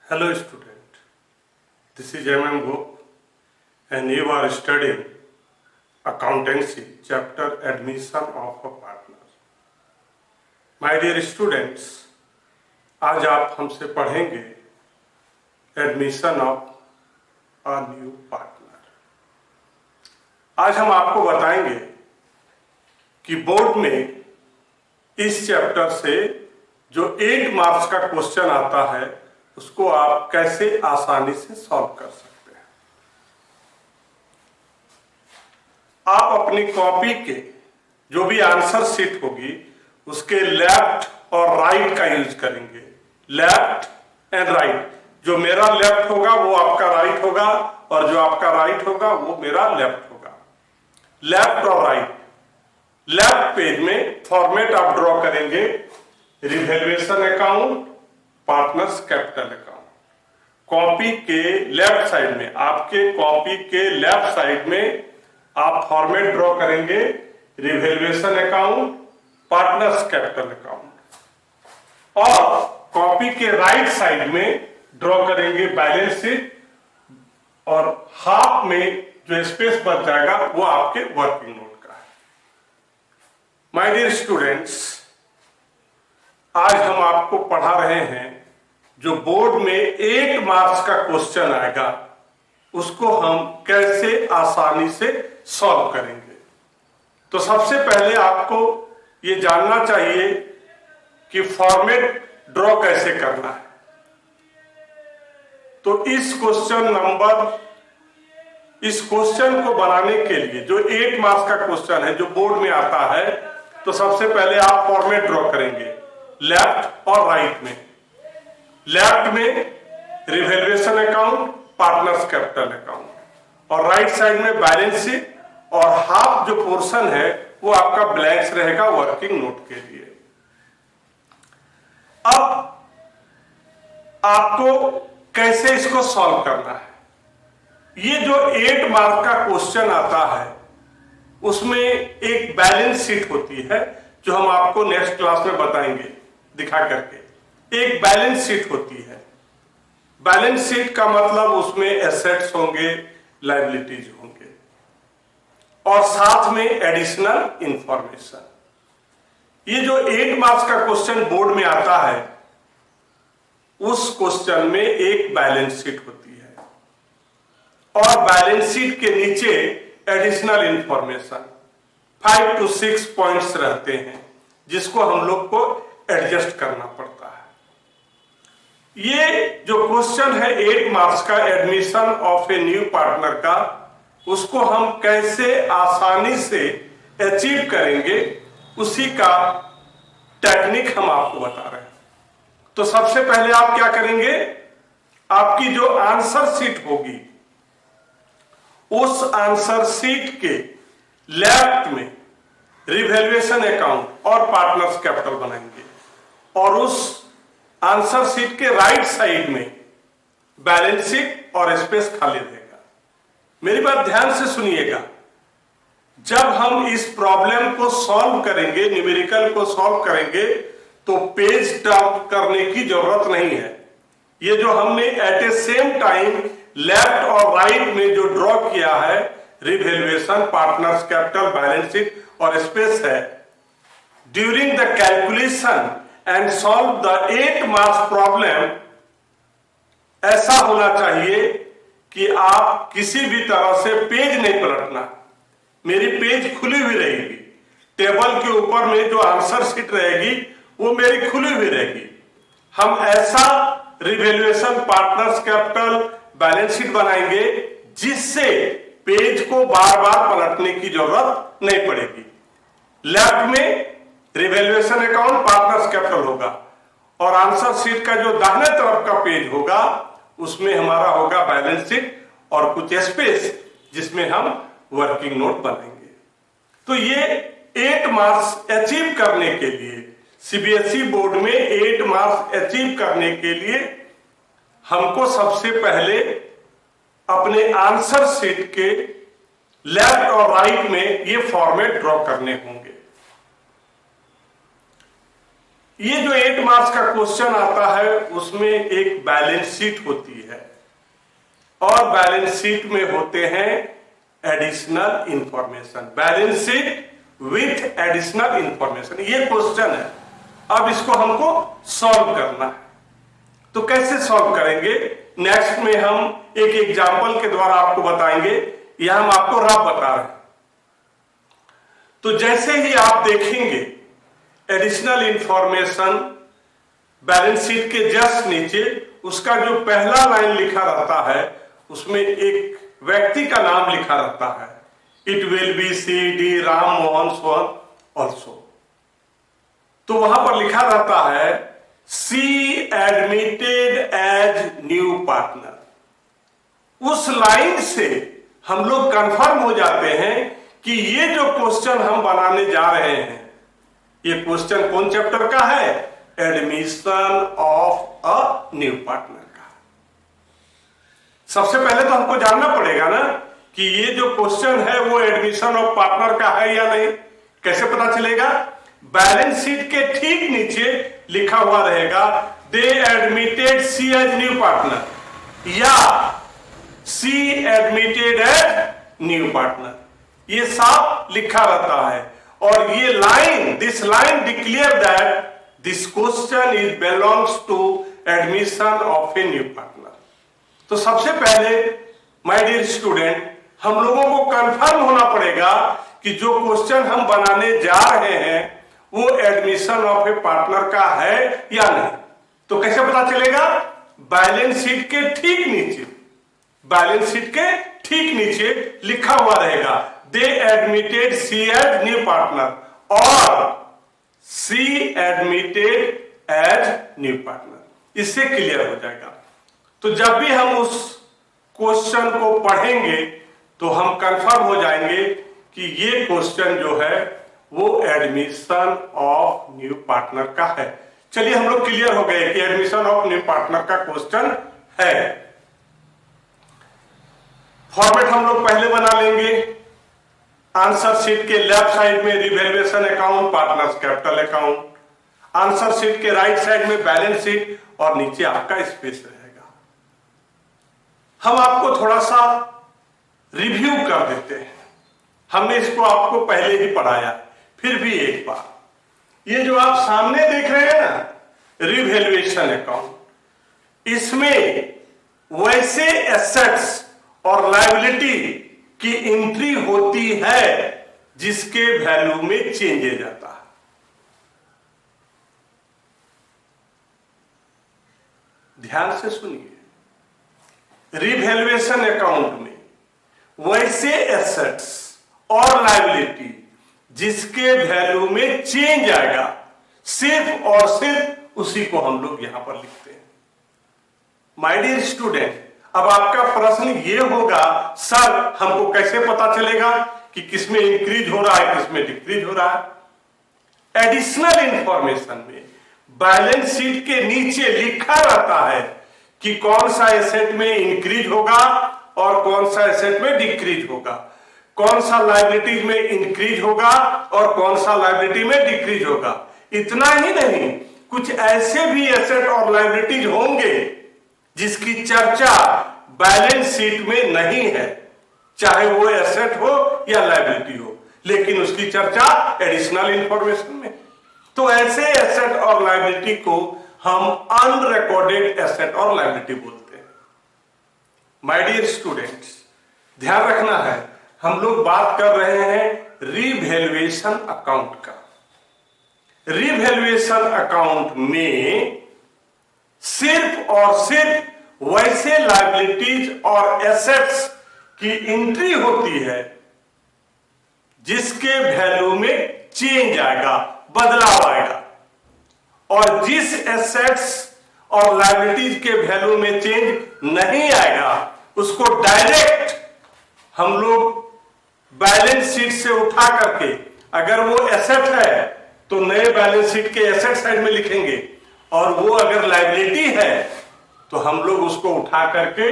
Hello student, this is MM Gop and you are studying Accountancy chapter Admission of a Partner. My dear students, आज आप हमसे पढ़ेंगे admission of a new partner. आज हम आपको बताएंगे कि बोर्ड में इस चैप्टर से जो 8 मार्क्स का क्वेश्चन आता है उसको आप कैसे आसानी से सॉल्व कर सकते हैं। आप अपनी कॉपी के जो भी आंसर शीट होगी उसके लेफ्ट और राइट का यूज करेंगे। लेफ्ट एंड राइट, जो मेरा लेफ्ट होगा वो आपका राइट होगा और जो आपका राइट होगा वो मेरा लेफ्ट होगा। लेफ्ट और राइट, लेफ्ट पेज में फॉर्मेट आप ड्रॉ करेंगे revaluation account, partners capital account. Copy के लेफ्ट साइड में, आपके कॉपी के लेफ्ट साइड में आप फॉर्मेट ड्रॉ करेंगे revaluation account, partners capital account, और कॉपी के राइट साइड में ड्रॉ करेंगे बैलेंस शीट, और हाफ में जो स्पेस बच जाएगा वो आपके वर्किंग नोट का है। माय डियर स्टूडेंट्स, आज हम आपको पढ़ा रहे हैं जो बोर्ड में 8 मार्क्स का क्वेश्चन आएगा उसको हम कैसे आसानी से सॉल्व करेंगे। तो सबसे पहले आपको ये जानना चाहिए कि फॉर्मेट ड्रॉ कैसे करना है। तो इस क्वेश्चन को बनाने के लिए जो 8 मार्क्स का क्वेश्चन है जो बोर्ड में आता है, तो सबसे पहले आप फॉर्मेट ड्रॉ करेंगे लेफ्ट और राइट में। लेफ्ट में revaluation account, partners capital account, और राइट साइड में बैलेंस शीट, और हाफ जो पोर्शन है वो आपका ब्लैंक्स रहेगा वर्किंग नोट के लिए। अब आपको कैसे इसको सॉल्व करना है। ये जो 8 मार्क का क्वेश्चन आता है उसमें एक बैलेंस शीट होती है जो हम आपको नेक्स्ट क्लास में बताएंगे दिखा करके। एक बैलेंस शीट होती है। बैलेंस शीट का मतलब उसमें एसेट्स होंगे, लायबिलिटीज होंगे, और साथ में एडिशनल इंफॉर्मेशन। ये जो 8 मार्क्स का क्वेश्चन बोर्ड में आता है उस क्वेश्चन में एक बैलेंस शीट होती है, और बैलेंस शीट के नीचे एडिशनल इंफॉर्मेशन 5 to 6 पॉइंट्स रहते हैं जिसको हम लोग को एडजस्ट करना पड़ता है। ये जो क्वेश्चन है 8 मार्क्स का admission of a new partner का, उसको हम कैसे आसानी से अचीव करेंगे उसी का टेक्निक हम आपको बता रहे हैं। तो सबसे पहले आप क्या करेंगे, आपकी जो आंसर शीट होगी उस आंसर शीट के लेफ्ट में रिवैल्यूएशन अकाउंट और पार्टनर्स कैपिटल बनाएंगे, और उस आंसर शीट के राइट साइड में बैलेंस शीट और स्पेस खाली रहेगा। मेरी बात ध्यान से सुनिएगा। जब हम इस प्रॉब्लम को सॉल्व करेंगे, न्यूमेरिकल को सॉल्व करेंगे, तो पेज टर्न करने की जरूरत नहीं है। ये जो हमने एट ए सेम टाइम लेफ्ट और राइट में जो ड्रॉ किया है revaluation, partners capital, balance sheet और स्पेस है, during the calculation and solve the 8 marks problem, ऐसा होना चाहिए कि आप किसी भी तरह से पेज नहीं पलटना। मेरी पेज खुली हुई रहेगी, टेबल के ऊपर में जो आंसर शीट रहेगी वो मेरी खुली हुई रहेगी। हम ऐसा revaluation, partners capital, balance sheet बनाएंगे जिससे पेज को बार बार पलटने की जरूरत नहीं पड़ेगी। लेफ्ट में रिवैल्यूएशन अकाउंट, पार्टनर्स कैपिटल होगा, और आंसर शीट का जो दाहिने तरफ का पेज होगा उसमें हमारा होगा बैलेंस शीट और कुछ स्पेस जिसमें हम वर्किंग नोट बनाएंगे। तो ये 8 मार्क्स अचीव करने के लिए, सीबीएसई बोर्ड में 8 मार्क्स अचीव करने के लिए हमको सबसे पहले अपने आंसर शीट के लेफ्ट और राइट में ये फॉर्मेट ड्रॉ करने होंगे। ये जो 8 मार्क्स का क्वेश्चन आता है उसमें एक बैलेंस शीट होती है और बैलेंस शीट में होते हैं additional information. Balance sheet with additional information, ये क्वेश्चन है। अब इसको हमको सॉल्व करना है, तो कैसे सॉल्व करेंगे नेक्स्ट में हम एक एग्जांपल के द्वारा आपको बताएंगे। यह हम आपको रफ बता रहे हैं। तो जैसे ही आप देखेंगे एडिशनल इंफॉर्मेशन बैलेंस शीट के जस्ट नीचे उसका जो पहला लाइन लिखा रहता है उसमें एक व्यक्ति का नाम लिखा रहता है। It will be C D Ram Mohan Sohan also. तो वहां पर लिखा रहता है C admitted as new partner. उस लाइन से हम लोग कंफर्म हो जाते हैं कि ये जो क्वेश्चन हम बनाने जा रहे हैं ये क्वेश्चन कौन चैप्टर का है? Admission of a new partner का। सबसे पहले तो हमको जानना पड़ेगा ना कि ये जो क्वेश्चन है वो एडमिशन ऑफ पार्टनर का है या नहीं। कैसे पता चलेगा? बैलेंस शीट के ठीक नीचे लिखा हुआ रहेगा they admitted C as new partner या C admitted as new partner, ये साफ लिखा रहता है। और ये line, this line declare that this question is belongs to admission of a new partner. तो सबसे पहले माय डियर स्टूडेंट हम लोगों को कंफर्म होना पड़ेगा कि जो क्वेश्चन हम बनाने जा रहे हैं वो एडमिशन ऑफ ए पार्टनर का है या नहीं। तो कैसे पता चलेगा? बैलेंस शीट के ठीक नीचे, बैलेंस शीट के ठीक नीचे लिखा हुआ रहेगा they admitted C as new partner और सी एडमिटेड एज न्यू पार्टनर। इससे क्लियर हो जाएगा। तो जब भी हम उस क्वेश्चन को पढ़ेंगे तो हम कंफर्म हो जाएंगे कि ये क्वेश्चन जो है वो एडमिशन ऑफ न्यू पार्टनर का है। चलिए हम लोग क्लियर हो गए कि एडमिशन ऑफ न्यू पार्टनर का क्वेश्चन है। फॉर्मेट हम लोग पहले बना लेंगे। आंसर शीट के लेफ्ट साइड में revaluation account, partners capital account. Answer sheet के राइट साइड में बैलेंस शीट और नीचे आपका स्पेस रहेगा। हम आपको थोड़ा सा रिव्यू कर देते हैं। हमने इसको आपको पहले ही पढ़ाया, फिर भी एक बार। ये जो आप सामने देख रहे हैं ना रिवैल्यूएशन अकाउंट, इसमें वैसे एसेट्स और लायबिलिटी की एंट्री होती है जिसके वैल्यू में चेंज जाता है। ध्यान से सुनिए, रिवैल्यूएशन अकाउंट में वैसे एसेट्स और लायबिलिटी जिसके वैल्यू में चेंज आएगा सिर्फ और सिर्फ उसी को हम लोग यहां पर लिखते हैं। माय डियर स्टूडेंट, अब आपका प्रश्न ये होगा सर हमको कैसे पता चलेगा कि किसमें इंक्रीज हो रहा है किसमें डिक्रीज हो रहा है? एडिशनल इंफॉर्मेशन में बैलेंस शीट के नीचे लिखा रहता है कि कौन सा एसेट में इंक्रीज होगा और कौन सा एसेट में डिक्रीज होगा, कौन सा लायबिलिटीज में इंक्रीज होगा और कौन सा लायबिलिटी में डिक्रीज होगा। इतना ही नहीं, कुछ ऐसे भी एसेट और लायबिलिटीज होंगे जिसकी चर्चा बैलेंस शीट में नहीं है, चाहे वो एसेट हो या लायबिलिटी हो, लेकिन उसकी चर्चा एडिशनल इंफॉर्मेशन में। तो ऐसे एसेट और लायबिलिटी को हम अनरिकॉर्डेड एसेट और लायबिलिटी बोलते हैं। माय डियर स्टूडेंट्स, ध्यान रखना है, हम लोग बात कर रहे हैं रिवैल्यूएशन अकाउंट का। रिवैल्यूएशन अकाउंट में सिर्फ और सिर्फ वैसे लायबिलिटीज और एसेट्स की एंट्री होती है जिसके वैल्यू में चेंज आएगा, बदलाव आएगा। और जिस एसेट्स और लायबिलिटीज के वैल्यू में चेंज नहीं आएगा उसको डायरेक्ट हम लोग बैलेंस शीट से उठा करके, अगर वो एसेट है तो नए बैलेंस शीट के एसेट साइड में लिखेंगे और वो अगर लायबिलिटी है तो हम लोग उसको उठा करके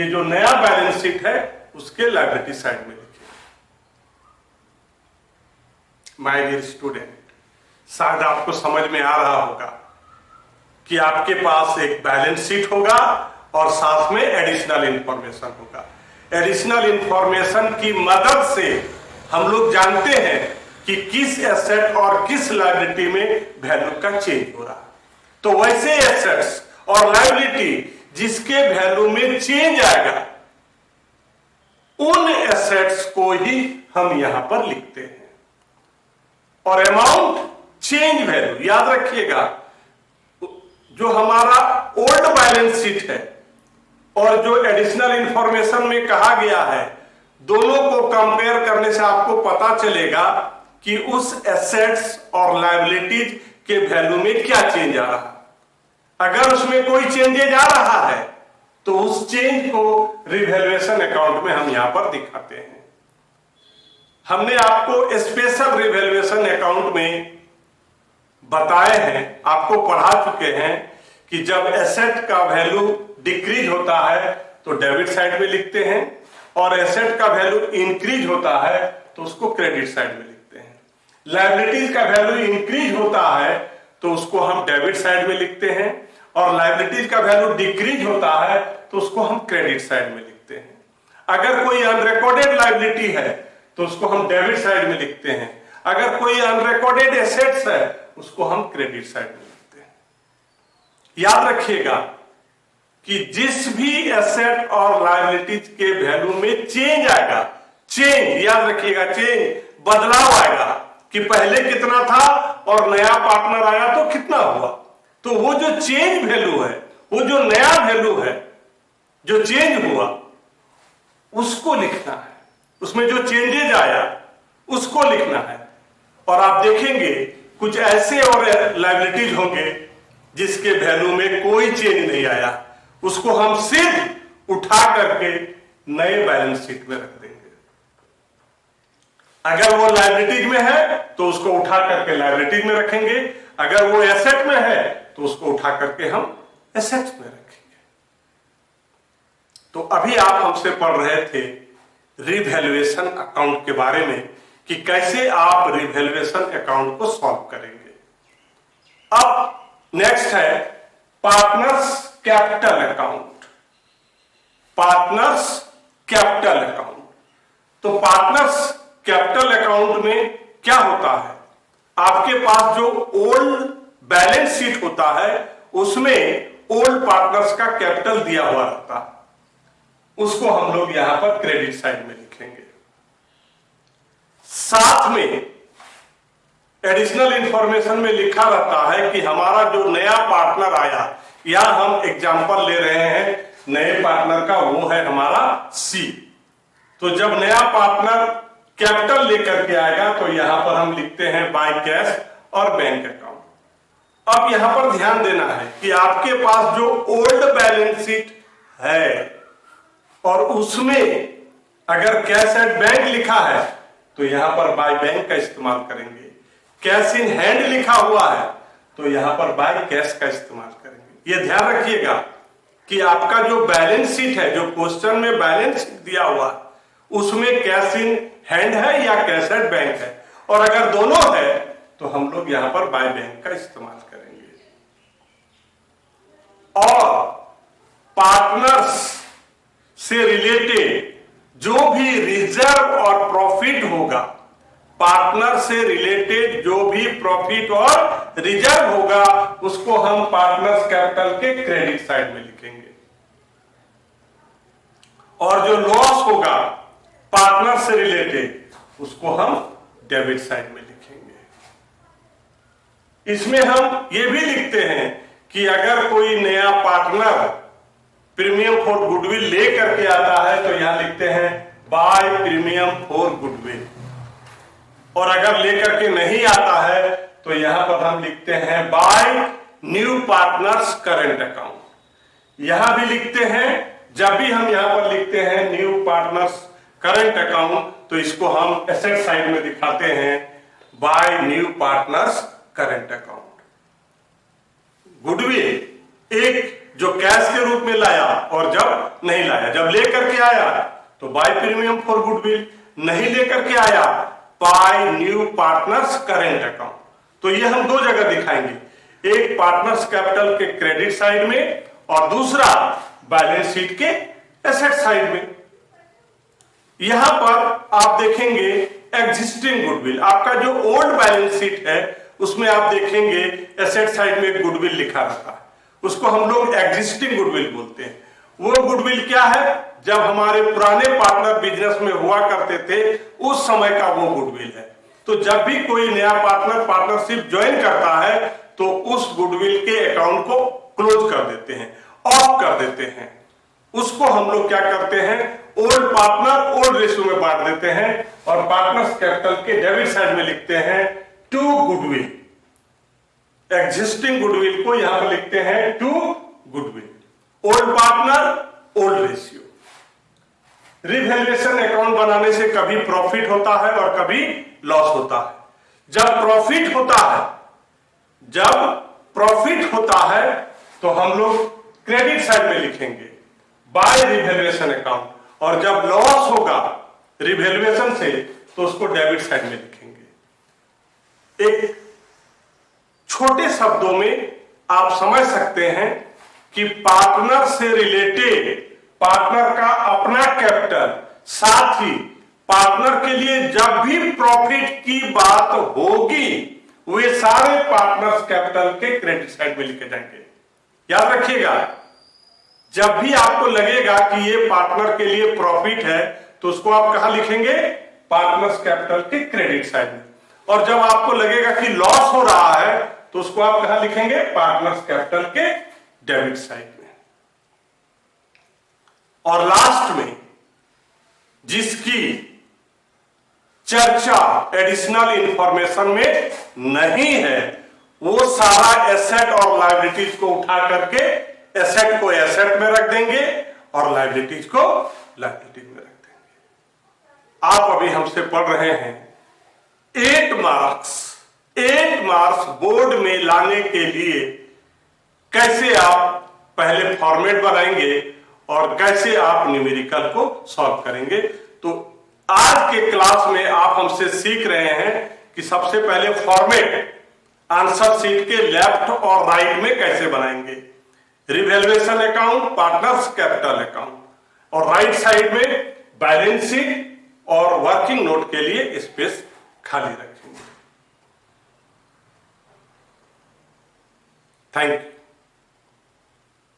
ये जो नया बैलेंस शीट है उसके लायबिलिटी साइड में लिखेंगे। माय डियर स्टूडेंट, शायद आपको समझ में आ रहा होगा कि आपके पास एक बैलेंस शीट होगा और साथ में एडिशनल इंफॉर्मेशन होगा। एडिशनल इंफॉर्मेशन की मदद से हम लोग जानते हैं कि किस एसेट और किस लायबिलिटी में वैल्यू का चेंज हो रहा है। तो वैसे एसेट्स और लायबिलिटी जिसके वैल्यू में चेंज आएगा, उन एसेट्स को ही हम यहां पर लिखते हैं। और अमाउंट चेंज वैल्यू याद रखिएगा, जो हमारा ओल्ड बैलेंस शीट है और जो एडिशनल इंफॉर्मेशन में कहा गया है, दोनों को कंपेयर करने से आपको पता चलेगा कि उस एसेट्स और लायबिलिटीज के वैल्यू में क्या चेंज आ रहा है। अगर उसमें कोई चेंजेज आ रहा है तो उस चेंज को रिवैल्यूएशन अकाउंट में हम यहां पर दिखाते हैं। हमने आपको स्पेशल रिवैल्यूएशन अकाउंट में बताए हैं, आपको पढ़ा चुके हैं कि जब एसेट का वैल्यू डिक्रीज होता है तो डेबिट साइड में लिखते हैं, और एसेट का वैल्यू इंक्रीज होता है तो उसको क्रेडिट साइड में लिखते हैं। लायबिलिटीज का वैल्यू इंक्रीज होता है तो उसको हम डेबिट साइड में लिखते हैं, और लायबिलिटीज का वैल्यू डिक्रीज होता है तो उसको हम क्रेडिट साइड में लिखते हैं। अगर कोई अनरिकॉर्डेड लायबिलिटी है तो उसको हम डेबिट साइड में लिखते हैं। अगर कोई अनरिकॉर्डेड एसेट्स है उसको हम क्रेडिट साइड में लिखते हैं। याद रखिएगा कि जिस भी एसेट और लायबिलिटीज के वैल्यू में चेंज आएगा, चेंज याद रखिएगा, चेंज बदलाव आएगा कि पहले कितना था और नया पार्टनर आया तो कितना हुआ, तो वो जो चेंज वैल्यू है, वो जो नया वैल्यू है, जो चेंज हुआ, उसको लिखना है। उसमें जो चेंजेज आया उसको लिखना है। और आप देखेंगे कुछ ऐसे और लायबिलिटीज होंगे जिसके वैल्यू में कोई चेंज नहीं आया, उसको हम सिर्फ उठा करके नए बैलेंस शीट में रख देंगे। अगर वो लायबिलिटीज में है तो उसको उठा करके लायबिलिटीज में रखेंगे, अगर वो एसेट में है तो उसको उठा करके हम एसेट्स में रखेंगे। तो अभी आप हमसे पढ़ रहे थे रिवैल्यूएशन अकाउंट के बारे में कि कैसे आप रिवैल्यूएशन अकाउंट को सॉल्व करेंगे। अब नेक्स्ट है partners capital account. Partners capital account. तो पार्टनर्स कैपिटल अकाउंट में क्या होता है, आपके पास जो ओल्ड बैलेंस शीट होता है उसमें ओल्ड पार्टनर्स का कैपिटल दिया हुआ रहता है, उसको हम लोग यहां पर क्रेडिट साइड में लिखेंगे। साथ में एडिशनल इंफॉर्मेशन में लिखा रहता है कि हमारा जो नया पार्टनर आया, या हम एग्जांपल ले रहे हैं नए पार्टनर का, वो है हमारा सी। तो जब नया पार्टनर कैपिटल लेकर के आएगा तो यहां पर हम लिखते हैं बाय कैश और बैंक अकाउंट। अब यहां पर ध्यान देना है कि आपके पास जो ओल्ड बैलेंस शीट है और उसमें अगर कैश एट बैंक लिखा है तो यहां पर बाय बैंक का इस्तेमाल करेंगे। कैश इन हैंड लिखा हुआ है तो यहां पर बाय कैश का इस्तेमाल करेंगे। यह ध्यान रखिएगा कि आपका जो बैलेंस शीट है, जो क्वेश्चन में बैलेंस शीट दिया हुआ है, उसमें कैश इन हैंड है या कैश एट बैंक है, और अगर दोनों है तो हम लोग यहां पर बाय बैंक का इस्तेमाल करेंगे। और पार्टनर्स से रिलेटेड जो भी रिजर्व और प्रॉफिट होगा, पार्टनर से रिलेटेड जो भी प्रॉफिट और रिजर्व होगा, उसको हम पार्टनर्स कैपिटल के क्रेडिट साइड में लिखेंगे। और जो लॉस होगा पार्टनर से रिलेटेड, उसको हम डेबिट साइड में लिखेंगे। इसमें हम ये भी लिखते हैं कि अगर कोई नया पार्टनर प्रीमियम फॉर गुडविल ले करके आता है तो यहां लिखते हैं बाय प्रीमियम फॉर गुडविल, और अगर लेकर के नहीं आता है तो यहां पर हम लिखते हैं by new partners current account. यहां भी लिखते हैं, जब भी हम यहां पर लिखते हैं न्यू पार्टनर्स करंट अकाउंट तो इसको हम एसेट साइड में दिखाते हैं by new partners current account. Goodwill एक जो कैश के रूप में लाया और जब नहीं लाया, जब लेकर के आया तो बाय प्रीमियम फॉर गुडविल, नहीं लेकर के आया by new partners current account. तो ये हम दो जगह दिखाएंगे, एक पार्टनर्स कैपिटल के क्रेडिट साइड में और दूसरा बैलेंस शीट के एसेट साइड में। यहां पर आप देखेंगे एग्जिस्टिंग गुडविल, आपका जो ओल्ड बैलेंस शीट है उसमें आप देखेंगे एसेट साइड में गुडविल लिखा रहता है, उसको हम लोग एग्जिस्टिंग गुडविल बोलते हैं। वो गुडविल क्या है? जब हमारे पुराने पार्टनर बिजनेस में हुआ करते थे उस समय का वो गुडविल है। तो जब भी कोई नया पार्टनर पार्टनरशिप ज्वाइन करता है तो उस गुडविल के अकाउंट को क्लोज कर देते हैं, ऑफ कर देते हैं। उसको हम लोग क्या करते हैं, ओल्ड पार्टनर ओल्ड रेशियो में बांट देते हैं और पार्टनर्स कैपिटल के डेबिट साइड में लिखते हैं टू गुडविल। एग्जिस्टिंग गुडविल को यहां पर लिखते हैं to goodwill, old partner old ratio. Revaluation account बनाने से कभी प्रॉफिट होता है और कभी लॉस होता है। जब प्रॉफिट होता है तो हम लोग क्रेडिट साइड में लिखेंगे बाय रिवैल्यूएशन अकाउंट, और जब लॉस होगा रिवैल्यूएशन से तो उसको डेबिट साइड में लिखेंगे। एक छोटे शब्दों में आप समझ सकते हैं कि पार्टनर से रिलेटेड पार्टनर का अपना कैपिटल, साथ ही पार्टनर के लिए जब भी प्रॉफिट की बात होगी वे सारे पार्टनर्स कैपिटल के क्रेडिट साइड में लिखे जाएंगे। याद रखिएगा, जब भी आपको लगेगा कि ये पार्टनर के लिए प्रॉफिट है तो उसको आप कहां लिखेंगे? पार्टनर्स कैपिटल के क्रेडिट साइड में। और जब आपको लगेगा कि लॉस हो रहा है तो उसको आप कहां लिखेंगे? पार्टनर्स कैपिटल के डेबिट साइड में। और लास्ट में जिसकी चर्चा एडिशनल इंफॉर्मेशन में नहीं है वो सारा एसेट और लायबिलिटीज को उठा करके एसेट को एसेट में रख देंगे और लायबिलिटीज को लायबिलिटीज में रख देंगे। आप अभी हमसे पढ़ रहे हैं 8 मार्क्स बोर्ड में लाने के लिए कैसे आप पहले फॉर्मेट बनाएंगे और कैसे आप न्यूमेरिकल को सॉल्व करेंगे। तो आज के क्लास में आप हमसे सीख रहे हैं कि सबसे पहले फॉर्मेट आंसर शीट के लेफ्ट और राइट में कैसे बनाएंगे, revaluation account, partners capital account, और राइट साइड में बैलेंस शीट और वर्किंग नोट के लिए स्पेस खाली रखेंगे। Thank you.